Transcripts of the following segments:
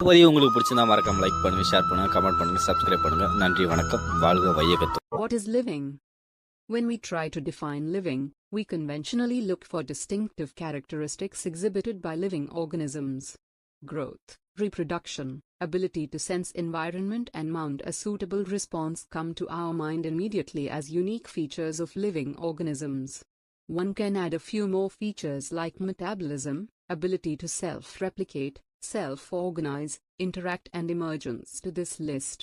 பதிவு உங்களுக்கு பிடிச்சிருந்தா மறக்காம லைக் பண்ணுங்க, ஷேர் பண்ணுங்க, கமெண்ட் பண்ணுங்க, சப்ஸ்கிரைப் பண்ணுங்க. நன்றி, வணக்கம். வாழ்க வையகத்து. What is living? When we try to define living, we conventionally look for distinctive characteristics exhibited by living organisms. Growth, reproduction, ability to sense environment and mount a suitable response come to our mind immediately as unique features of living organisms. One can add a few more features like metabolism, ability to self-replicate, self-organize, interact and emergence to this list.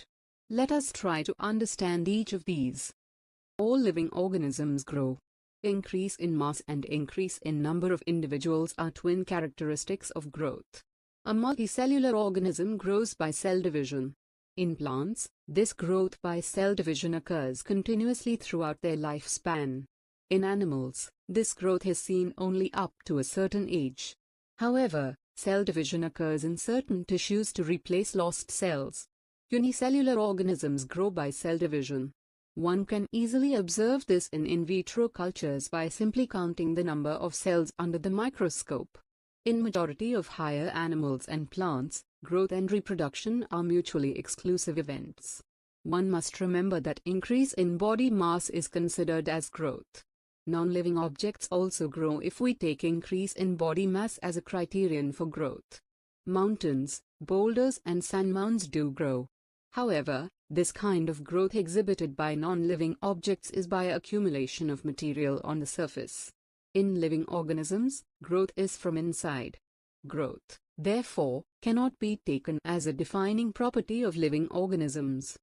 Let us try to understand each of these. All living organisms grow. Increase in mass and increase in number of individuals are twin characteristics of growth. A multicellular organism grows by cell division. In plants, this growth by cell division occurs continuously throughout their lifespan. In animals, this growth is seen only up to a certain age. However, cell division occurs in certain tissues to replace lost cells. Unicellular organisms grow by cell division. One can easily observe this in vitro cultures by simply counting the number of cells under the microscope. In majority of higher animals and plants, growth and reproduction are mutually exclusive events. One must remember that increase in body mass is considered as growth. Non-living objects also grow if we take increase in body mass as a criterion for growth. Mountains, boulders and sand mounds do grow. However, this kind of growth exhibited by non-living objects is by accumulation of material on the surface. In living organisms, growth is from inside. Growth, therefore, cannot be taken as a defining property of living organisms.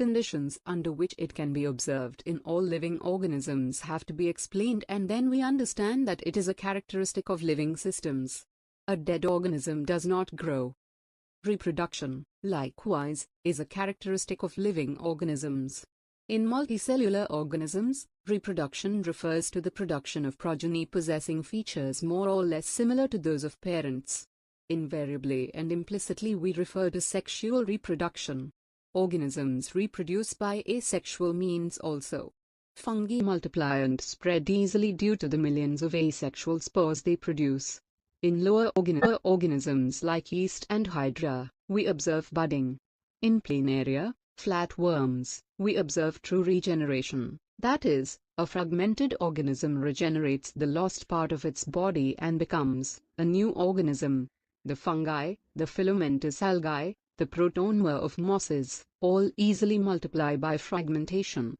Conditions under which it can be observed in all living organisms have to be explained, and then we understand that it is a characteristic of living systems. A dead organism does not grow. Reproduction, likewise, is a characteristic of living organisms. In multicellular organisms, reproduction refers to the production of progeny possessing features more or less similar to those of parents. Invariably and implicitly we refer to sexual reproduction. Organisms reproduce by asexual means also. Fungi multiply and spread easily due to the millions of asexual spores they produce. In lower organisms like yeast and hydra, we observe budding. In planaria, flatworms, we observe true regeneration, that is, a fragmented organism regenerates the lost part of its body and becomes a new organism. The fungi, the filamentous algae, the protonema of mosses, all easily multiply by fragmentation.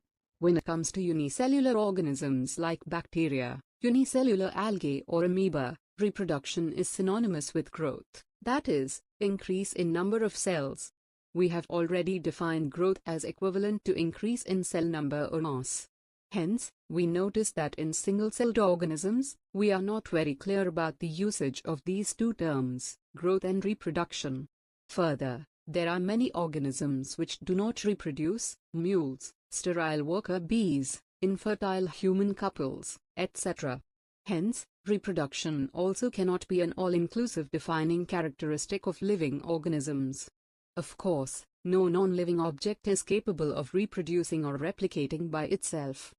When it comes to unicellular organisms like bacteria, unicellular algae or amoeba, reproduction is synonymous with growth, that is, increase in number of cells. We have already defined growth as equivalent to increase in cell number or mass. Hence, we notice that in single-celled organisms, we are not very clear about the usage of these two terms, growth and reproduction. Further, there are many organisms which do not reproduce: mules, sterile worker bees, infertile human couples, etc. Hence, reproduction also cannot be an all-inclusive defining characteristic of living organisms. Of course, no non-living object is capable of reproducing or replicating by itself.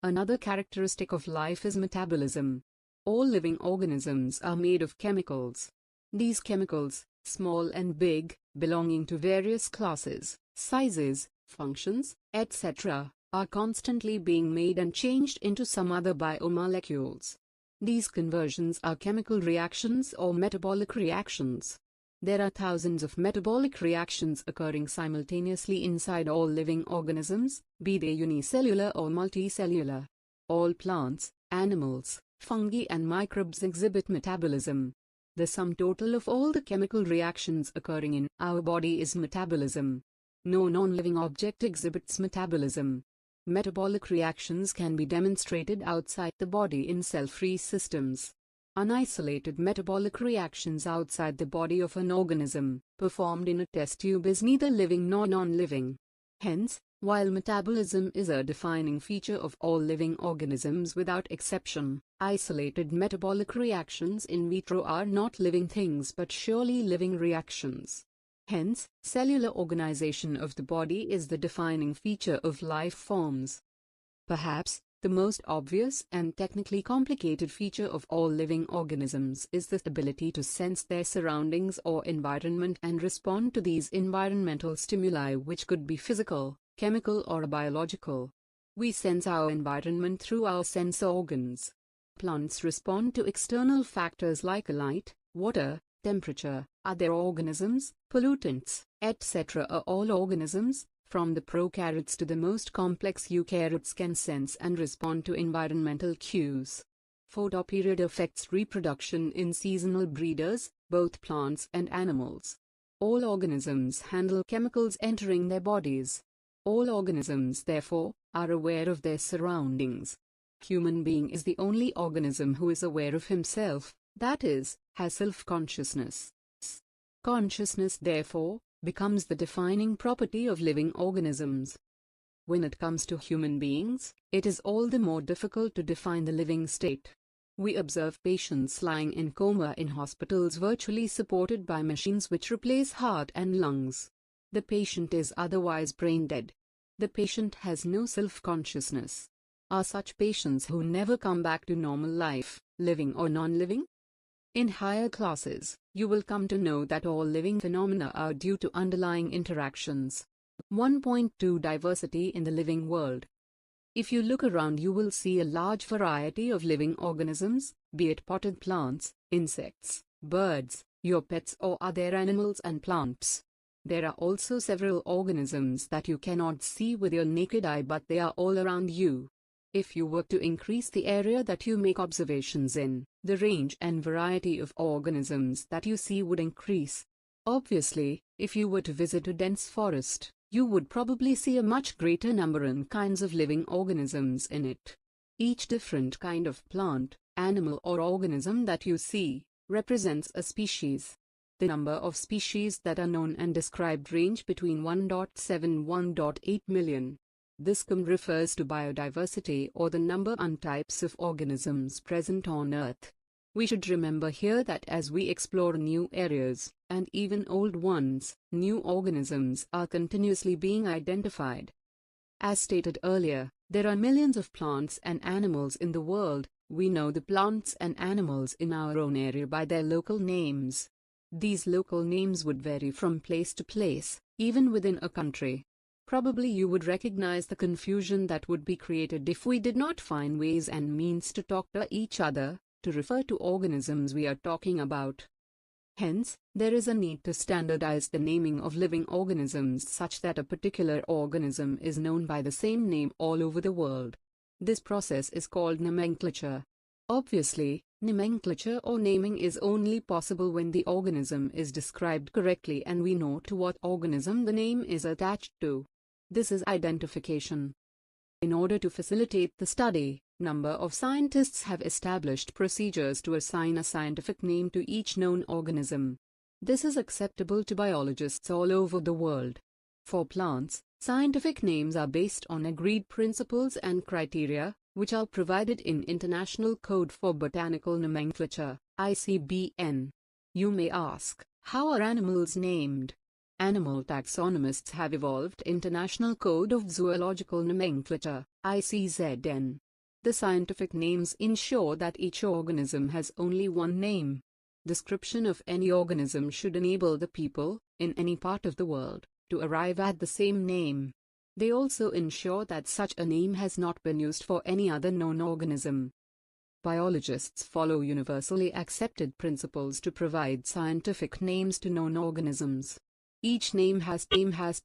Another characteristic of life is metabolism. All living organisms are made of chemicals. These chemicals, small and big, belonging to various classes, sizes, functions, etc., are constantly being made and changed into some other biomolecules. These conversions are chemical reactions or metabolic reactions. There are thousands of metabolic reactions occurring simultaneously inside all living organisms, be they unicellular or multicellular. All plants, animals, fungi and microbes exhibit metabolism. The sum total of all the chemical reactions occurring in our body is metabolism. No non-living object exhibits metabolism. Metabolic reactions can be demonstrated outside the body in cell-free systems. Unisolated metabolic reactions outside the body of an organism, performed in a test tube, is neither living nor non-living. Hence, while metabolism is a defining feature of all living organisms without exception, isolated metabolic reactions in vitro are not living things but surely living reactions. Hence, cellular organization of the body is the defining feature of life forms. Perhaps, The most obvious and technically complicated feature of all living organisms is the ability to sense their surroundings or environment and respond to these environmental stimuli, which could be physical, chemical, or biological. We sense our environment through our sense organs. Plants respond to external factors like light, water, temperature, other organisms, pollutants, etc. All organisms, from the prokaryotes to the most complex eukaryotes, can sense and respond to environmental cues. Photoperiod affects reproduction in seasonal breeders, both plants and animals. All organisms handle chemicals entering their bodies. All organisms, therefore, are aware of their surroundings. Human being is the only organism who is aware of himself, that is, has self-consciousness. Consciousness, therefore, becomes the defining property of living organisms. When it comes to human beings, it is all the more difficult to define the living state. We observe patients lying in coma in hospitals, virtually supported by machines which replace heart and lungs. The patient is otherwise brain dead. The patient has no self-consciousness. Are such patients who never come back to normal life, living or non-living? In higher classes, you will come to know that all living phenomena are due to underlying interactions. 1.2 Diversity in the living world. If you look around, you will see a large variety of living organisms, be it potted plants, insects, birds, your pets, or other animals and plants. There are also several organisms that you cannot see with your naked eye, but they are all around you. If you were to increase the area that you make observations in, the range and variety of organisms that you see would increase. Obviously, if you were to visit a dense forest, you would probably see a much greater number and kinds of living organisms in it. Each different kind of plant, animal, or organism that you see represents a species. The number of species that are known and described range between 1.7 and 1.8 million. This refers to biodiversity, or the number and types of organisms present on Earth. We should remember here that as we explore new areas, and even old ones, new organisms are continuously being identified. As stated earlier, there are millions of plants and animals in the world. We know the plants and animals in our own area by their local names. These local names would vary from place to place, even within a country. Probably you would recognize the confusion that would be created if we did not find ways and means to talk to each other, to refer to organisms we are talking about. Hence, there is a need to standardize the naming of living organisms such that a particular organism is known by the same name all over the world. This process is called nomenclature. Obviously, nomenclature or naming is only possible when the organism is described correctly and we know to what organism the name is attached to. This is identification. In order to facilitate the study, number of scientists have established procedures to assign a scientific name to each known organism. This is acceptable to biologists all over the world. For plants, scientific names are based on agreed principles and criteria, which are provided in International Code for Botanical Nomenclature, ICBN. You may ask, how are animals named? Animal taxonomists have evolved International Code of Zoological Nomenclature, ICZN. The scientific names ensure that each organism has only one name. Description of any organism should enable the people, in any part of the world, to arrive at the same name. They also ensure that such a name has not been used for any other known organism. Biologists follow universally accepted principles to provide scientific names to known organisms. Each name has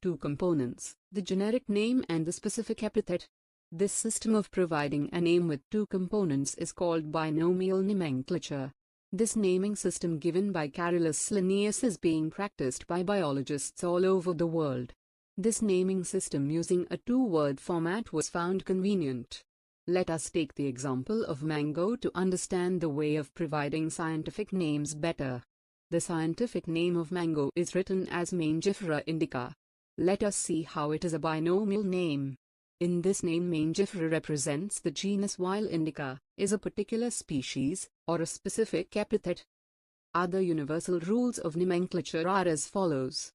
two components, the generic name and the specific epithet. This system of providing a name with two components is called binomial nomenclature. This naming system given by Carolus Linnaeus is being practiced by biologists all over the world. This naming system using a two-word format was found convenient. Let us take the example of mango to understand the way of providing scientific names better. The scientific name of mango is written as Mangifera indica. Let us see how it is a binomial name. In this name, Mangifera represents the genus, while indica is a particular species or a specific epithet. Other universal rules of nomenclature are as follows.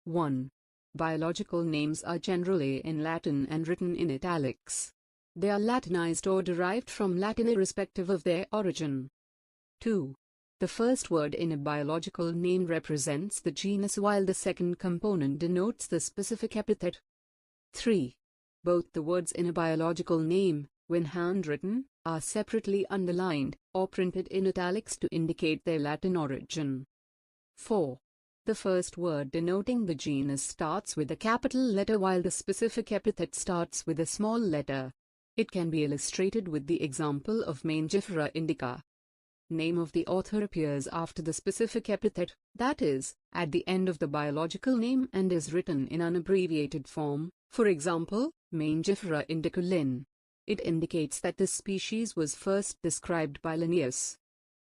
1. Biological names are generally in Latin and written in italics. They are Latinized or derived from Latin irrespective of their origin. 2. The first word in a biological name represents the genus while the second component denotes the specific epithet. 3. Both the words in a biological name, when handwritten, are separately underlined or printed in italics to indicate their Latin origin. 4. The first word denoting the genus starts with a capital letter while the specific epithet starts with a small letter. It can be illustrated with the example of Mangifera indica. Name of the author appears after the specific epithet, that is, at the end of the biological name, and is written in unabbreviated form, for example, Mangifera indica Linn. It indicates that this species was first described by Linnaeus.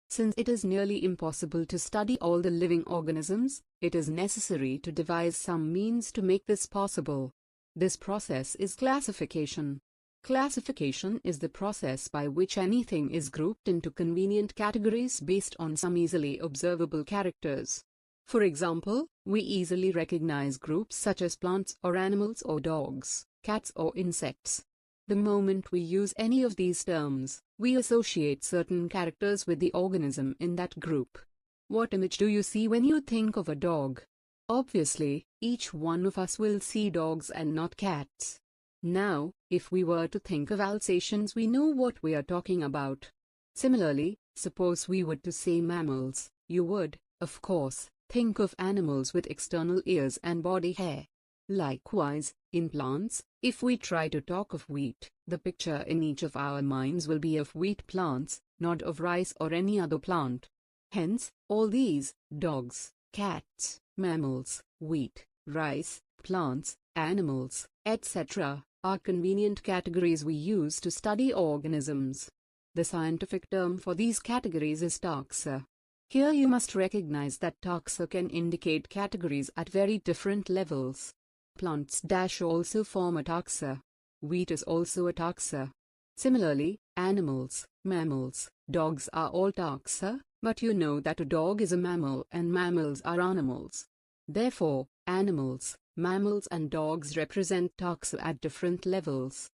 Since it is nearly impossible to study all the living organisms, it is necessary to devise some means to make this possible. This process is classification. Classification is the process by which anything is grouped into convenient categories based on some easily observable characters. For example, we easily recognize groups such as plants or animals or dogs, cats or insects. The moment we use any of these terms, we associate certain characters with the organism in that group. What image do you see when you think of a dog? Obviously, each one of us will see dogs and not cats. Now, if we were to think of Alsatians, we know what we are talking about. Similarly, suppose we were to say mammals, you would, of course, think of animals with external ears and body hair. Likewise, in plants, if we try to talk of wheat, the picture in each of our minds will be of wheat plants, not of rice or any other plant. Hence, all these, dogs, cats, mammals, wheat, rice, plants, animals, etc., are convenient categories we use to study organisms. The scientific term for these categories is taxa. Here you must recognize that taxa can indicate categories at very different levels. Plants also form a taxa. Wheat is also a taxa. Similarly, animals, mammals, dogs are all taxa, but you know that a dog is a mammal and mammals are animals. Therefore, animals, mammals and dogs represent taxa at different levels.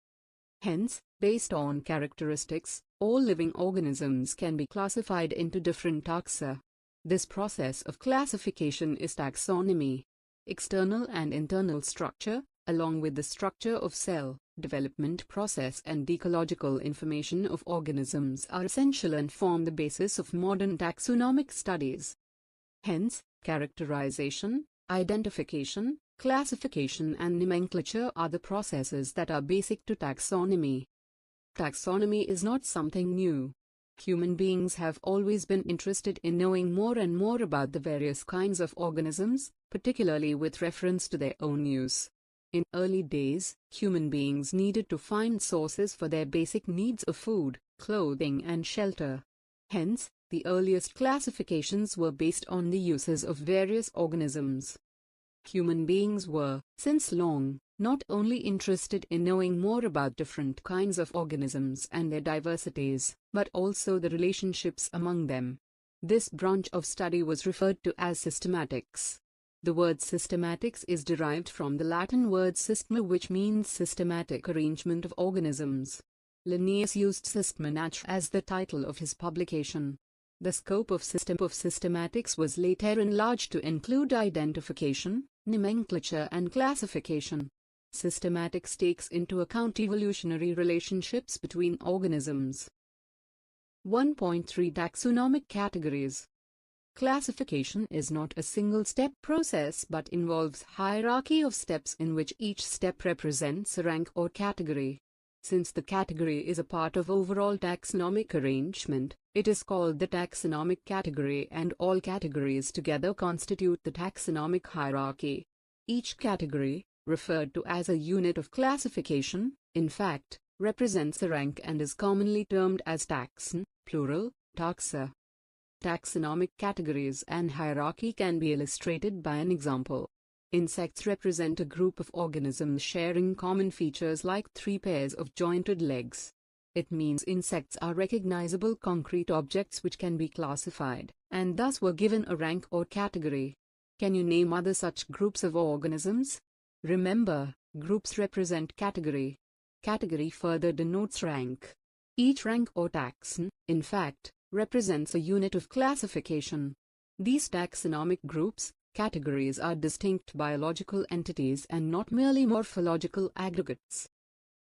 Hence, based on characteristics, all living organisms can be classified into different taxa. This process of classification is taxonomy. External and internal structure, along with the structure of cell, development process and ecological information of organisms are essential and form the basis of modern taxonomic studies. Hence, characterization, identification, classification and nomenclature are the processes that are basic to taxonomy. Taxonomy is not something new. Human beings have always been interested in knowing more and more about the various kinds of organisms, particularly with reference to their own use. In early days, human beings needed to find sources for their basic needs of food, clothing and shelter. Hence, the earliest classifications were based on the uses of various organisms. Human beings were, since long, not only interested in knowing more about different kinds of organisms and their diversities, but also the relationships among them. This branch of study was referred to as systematics. The word systematics is derived from the Latin word systema, which means systematic arrangement of organisms. Linnaeus used systematics as the title of his publication. The scope of systematics was later enlarged to include identification, nomenclature and classification. Systematics takes into account evolutionary relationships between organisms. 1.3 Taxonomic categories. Classification is not a single-step process but involves hierarchy of steps in which each step represents a rank or category. Since the category is a part of overall taxonomic arrangement, it is called the taxonomic category, and all categories together constitute the taxonomic hierarchy. Each category, referred to as a unit of classification, in fact, represents a rank and is commonly termed as taxon, plural, taxa. Taxonomic categories and hierarchy can be illustrated by an example. Insects represent a group of organisms sharing common features like 3 pairs of jointed legs. It means insects are recognizable concrete objects which can be classified, and thus were given a rank or category. Can you name other such groups of organisms? Remember, groups represent category. Category further denotes rank. Each rank or taxon, in fact, represents a unit of classification. These taxonomic groups, categories, are distinct biological entities and not merely morphological aggregates.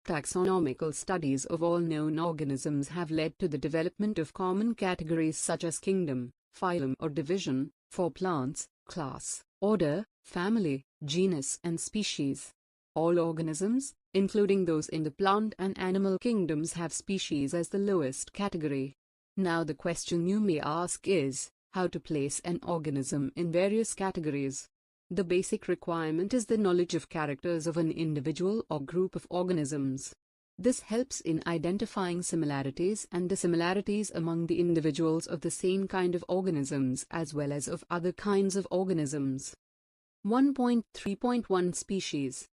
Taxonomical studies of all known organisms have led to the development of common categories such as kingdom, phylum or division, for plants, class, order, family, genus and species. All organisms, including those in the plant and animal kingdoms, have species as the lowest category. Now the question you may ask is, how to place an organism in various categories? The basic requirement is the knowledge of characters of an individual or group of organisms. This helps in identifying similarities and dissimilarities among the individuals of the same kind of organisms as well as of other kinds of organisms. 1.3.1 Species.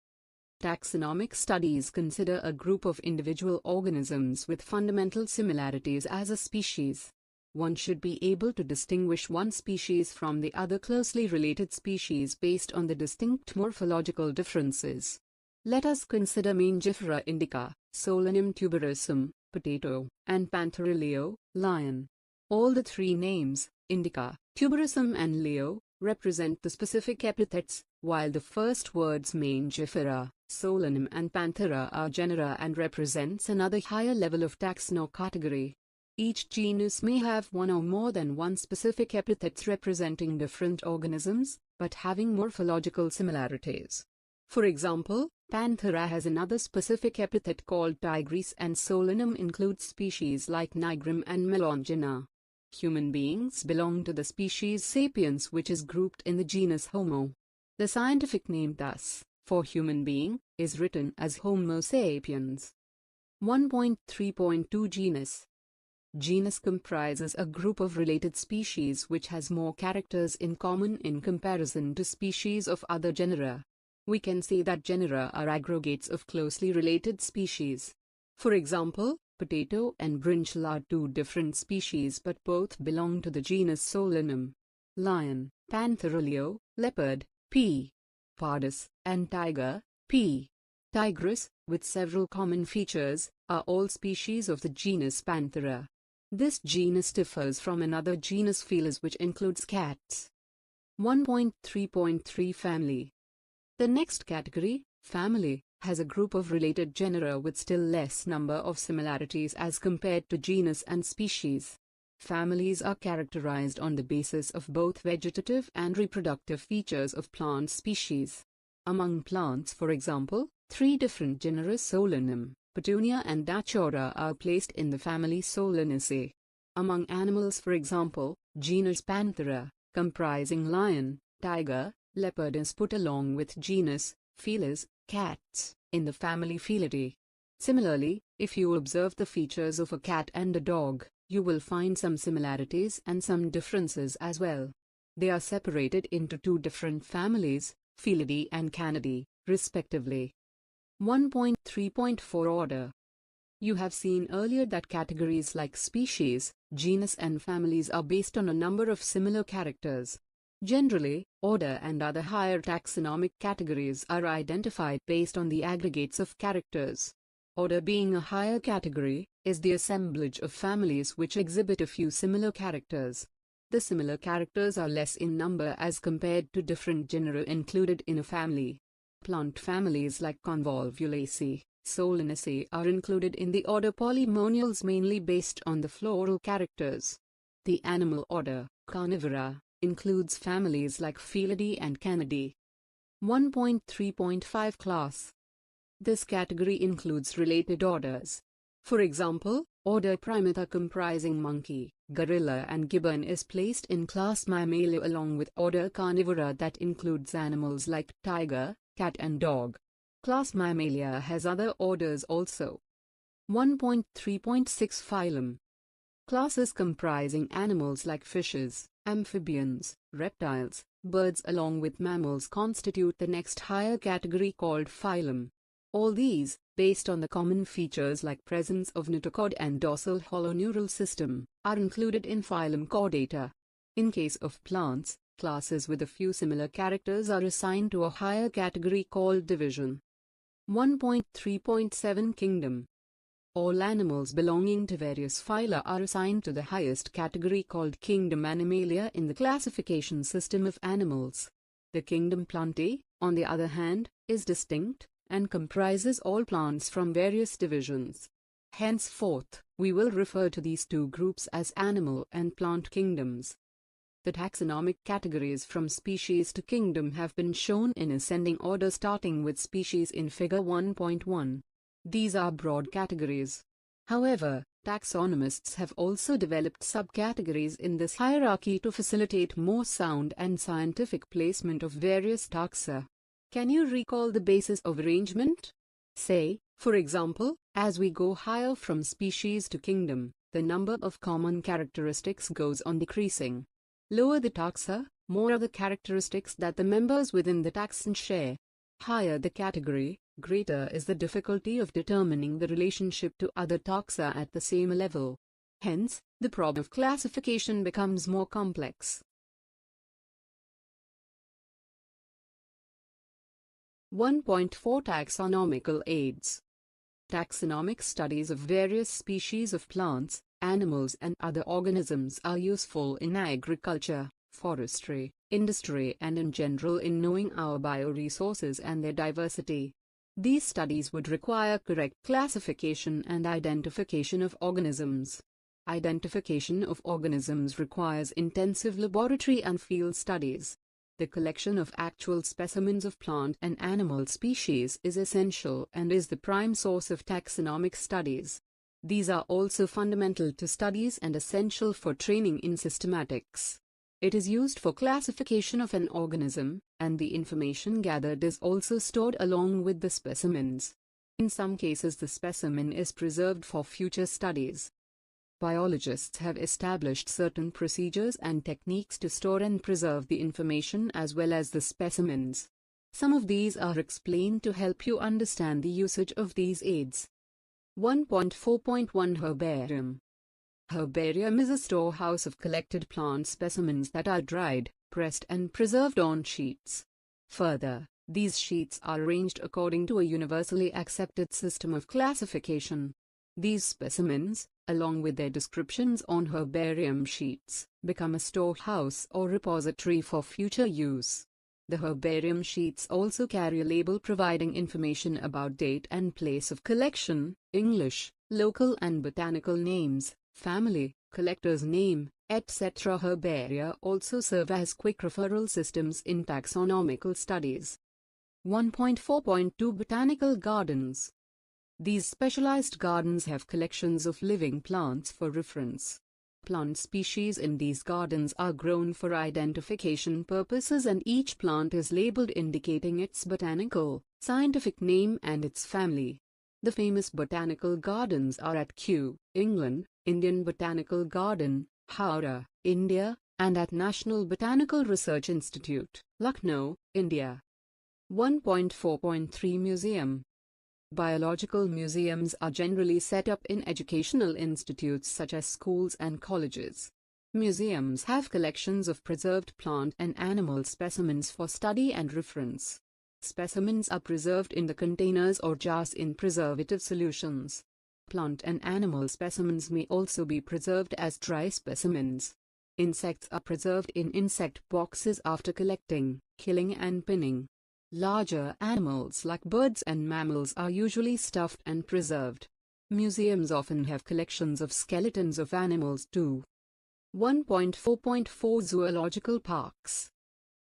Taxonomic studies consider a group of individual organisms with fundamental similarities as a species. One should be able to distinguish one species from the other closely related species based on the distinct morphological differences. Let us consider Mangifera indica, Solanum tuberosum, potato, and Panthera leo, lion. All the three names, indica, tuberosum and leo, represent the specific epithets, while the first words Mangifera, Solanum and Panthera are genera and represents another higher level of taxonocategory. Each genus may have one or more than one specific epithets representing different organisms, but having morphological similarities. For example, Panthera has another specific epithet called tigris and Solanum includes species like Nigrum and Melongena. Human beings belong to the species Sapiens, which is grouped in the genus Homo. The scientific name thus, for human being, is written as Homo sapiens. 1.3.2 Genus. Genus comprises a group of related species which has more characters in common in comparison to species of other genera. We can say that genera are aggregates of closely related species. For example, potato and brinjal are two different species but both belong to the genus Solanum. Lion, Panthera leo, leopard, P. pardus, and tiger, P. tigris, with several common features, are all species of the genus Panthera. This genus differs from another genus Felis which includes cats. 1.3.3 Family. The next category, family, has a group of related genera with still less number of similarities as compared to genus and species. Families are characterized on the basis of both vegetative and reproductive features of plant species. Among plants, for example, three different genera Solanum, Petunia and Datura are placed in the family Solanaceae. Among animals, for example, genus Panthera, comprising lion, tiger, leopard is put along with genus Felis, cats, in the family Felidae. Similarly, if you observe the features of a cat and a dog, you will find some similarities and some differences as well. They are separated into two different families, Felidae and Canidae, respectively. 1.3.4 Order. You have seen earlier that categories like species, genus and families are based on a number of similar characters. Generally, order and other higher taxonomic categories are identified based on the aggregates of characters. Order, being a higher category, is the assemblage of families which exhibit a few similar characters. The similar characters are less in number as compared to different genera included in a family. Plant families like Convolvulaceae, Solanaceae are included in the order Polymoniales mainly based on the floral characters. The animal order, Carnivora, includes families like Felidae and Canidae. 1.3.5 Class. This category includes related orders. For example, order Primata comprising monkey, gorilla and gibbon is placed in class Mammalia along with order Carnivora that includes animals like tiger, cat and dog. Class Mammalia has other orders also. 1.3.6 Phylum. Classes comprising animals like fishes, amphibians, reptiles, birds along with mammals constitute the next higher category called phylum. All these, based on the common features like presence of notochord and dorsal holoneural system, are included in phylum Chordata. In case of plants, classes with a few similar characters are assigned to a higher category called division. 1.3.7 Kingdom. All animals belonging to various phyla are assigned to the highest category called Kingdom Animalia in the classification system of animals. The Kingdom Plantae, on the other hand, is distinct and comprises all plants from various divisions. Henceforth, we will refer to these two groups as animal and plant kingdoms. The taxonomic categories from species to kingdom have been shown in ascending order starting with species in Figure 1.1. These are broad categories. However, taxonomists have also developed subcategories in this hierarchy to facilitate more sound and scientific placement of various taxa. Can you recall the basis of arrangement? Say, for example, as we go higher from species to kingdom, the number of common characteristics goes on decreasing. Lower the taxa, more are the characteristics that the members within the taxon share. Higher the category, greater is the difficulty of determining the relationship to other taxa at the same level. Hence, the problem of classification becomes more complex. 1.4 Taxonomical aids. Taxonomic studies of various species of plants, animals and other organisms are useful in agriculture, forestry, industry and in general in knowing our bioresources and their diversity. These studies would require correct classification and identification of organisms. Identification of organisms requires intensive laboratory and field studies. The collection of actual specimens of plant and animal species is essential and is the prime source of taxonomic studies. These are also fundamental to studies and essential for training in systematics. It is used for classification of an organism, and the information gathered is also stored along with the specimens. In some cases, the specimen is preserved for future studies. Biologists have established certain procedures and techniques to store and preserve the information as well as the specimens. Some of these are explained to help you understand the usage of these aids. 1.4.1 Herbarium. Herbarium is a storehouse of collected plant specimens that are dried, pressed and preserved on sheets. Further, these sheets are arranged according to a universally accepted system of classification. These specimens, along with their descriptions on herbarium sheets, become a storehouse or repository for future use. The herbarium sheets also carry a label providing information about date and place of collection, English, local and botanical names, family, collector's name, etc. Herbaria also serve as quick referral systems in taxonomical studies. 1.4.2 Botanical Gardens. These specialized gardens have collections of living plants for reference. Plant species in these gardens are grown for identification purposes and each plant is labeled indicating its botanical, scientific name and its family. The famous botanical gardens are at Kew, England, Indian Botanical Garden, Howrah, India, and at National Botanical Research Institute, Lucknow, India. 1.4.3 Museum. Biological museums are generally set up in educational institutes such as schools and colleges. Museums have collections of preserved plant and animal specimens for study and reference. Specimens are preserved in the containers or jars in preservative solutions. Plant and animal specimens may also be preserved as dry specimens. Insects are preserved in insect boxes after collecting, killing and pinning. Larger animals like birds and mammals are usually stuffed and preserved. Museums often have collections of skeletons of animals too. 1.4.4 Zoological parks.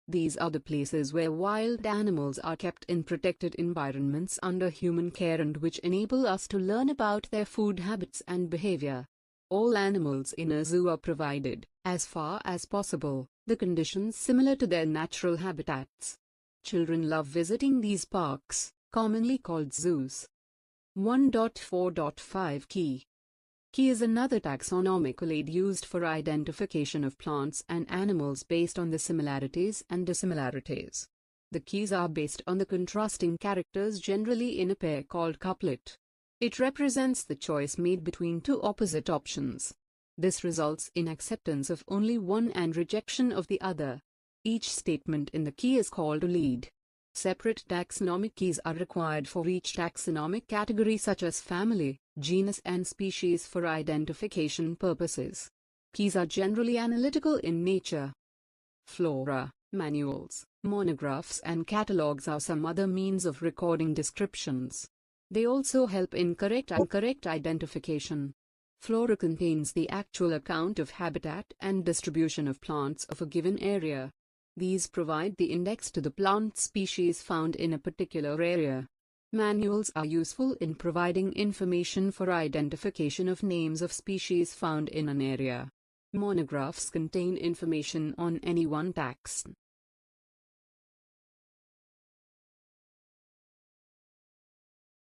These are the places where wild animals are kept in protected environments under human care and which enable us to learn about their food habits and behavior. All animals in a zoo are provided, as far as possible, the conditions similar to their natural habitats. Children love visiting these parks, commonly called zoos. 1.4.5 Key. Key is another taxonomical aid used for identification of plants and animals based on the similarities and dissimilarities. The keys are based on the contrasting characters generally in a pair called couplet. It represents the choice made between two opposite options. This results in acceptance of only one and rejection of the other. Each statement in the key is called a lead. Separate taxonomic keys are required for each taxonomic category such as family, genus and species for identification purposes. Keys are generally analytical in nature. Flora, manuals, monographs and catalogs are some other means of recording descriptions. They also help in correct and incorrect identification. Flora contains the actual account of habitat and distribution of plants of a given area. These provide the index to the plant species found in a particular area. Manuals are useful in providing information for identification of names of species found in an area. Monographs contain information on any one taxon.